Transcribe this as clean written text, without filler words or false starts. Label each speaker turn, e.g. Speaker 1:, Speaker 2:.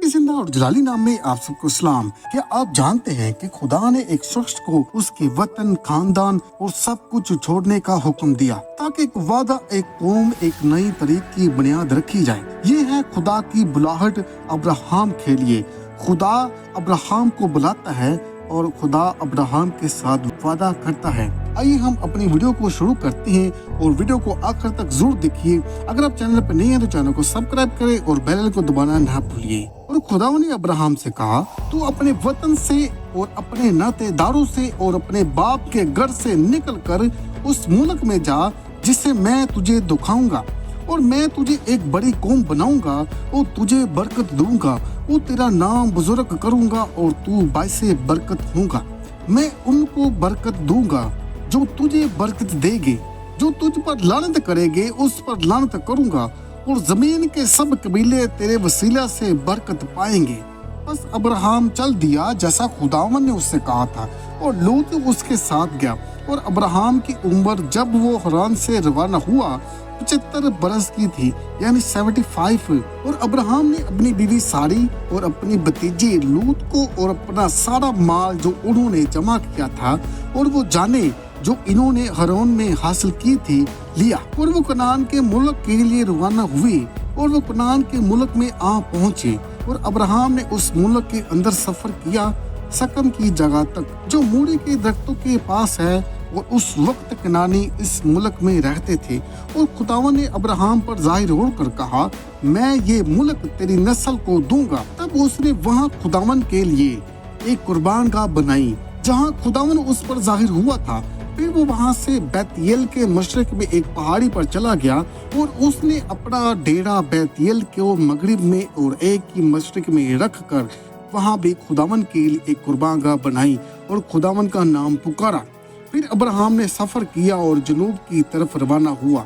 Speaker 1: की जिंदा और जलाली नाम में आप सबको सलाम। क्या आप जानते हैं कि खुदा ने एक शख्स को उसके वतन, खानदान और सब कुछ छोड़ने का हुक्म दिया ताकि एक वादा, एक कौम, एक नई तरीक की बुनियाद रखी जाए। ये है खुदा की बुलाहट अब्राहम के लिए। खुदा अब्राहम को बुलाता है और खुदा अब्राहम के साथ वादा करता है। आइए हम अपनी वीडियो को शुरू करते हैं और वीडियो को आखिर तक जरूर देखिए। अगर आप चैनल पर नए हैं तो चैनल को सब्सक्राइब करें और बेल आइकन को दबाना ना भूलिए। और खुदा ने अब्राहम से कहा, तू अपने वतन से और अपने नातेदारों से और अपने बाप के घर से निकल कर उस मुल्क में जा जिसे मैं तुझे दिखाऊंगा, और मैं तुझे एक बड़ी कौम बनाऊंगा और तुझे बरकत दूंगा और तेरा नाम बुजुर्ग करूंगा और तू बाइसे बरकत होगा। मैं उनको बरकत दूंगा जो तुझे बरकत देंगे, जो तुझ पर लानत करेंगे उस पर लानत करूंगा, और जमीन के सब कबीले तेरे वसीला से बरकत पाएंगे। बस अब्राहम चल दिया जैसा खुदावन ने उससे कहा था, और लूत उसके साथ गया। और अब्राहम की उम्र जब वो हरान से रवाना हुआ 75 बरस की थी, यानी 75। और अब्राहम ने अपनी बीवी सारी और अपनी भतीजी लूत को और अपना सारा माल जो उन्होंने जमा किया था और वो जाने जो इन्होंने हरान में हासिल की थी लिया, और वो कनान के मुल्क के लिए रवाना हुए। और वो कनान के मुल्क में आ पहुंचे, और अब्राहम ने उस मुल्क के अंदर सफर किया सकम की जगह तक जो मूड़ी के दरख्तों के पास है, और उस वक्त कनानी इस मुल्क में रहते थे। और खुदावन ने अब्राहम पर जाहिर होकर कहा, मैं ये मुल्क तेरी नस्ल को दूंगा। तब उसने वहाँ खुदावन के लिए एक कुर्बानगाह बनाई जहाँ खुदावन उस पर जाहिर हुआ था। फिर वो वहाँ से बैतएल के मशरक में एक पहाड़ी पर चला गया, और उसने अपना डेरा बैतएल को मगरिब में और एक की मशरक में रख कर वहाँ भी खुदावन के लिए एक कुर्बानगाह बनाई और खुदावन का नाम पुकारा। फिर अब्राहम ने सफर किया और जनूब की तरफ रवाना हुआ।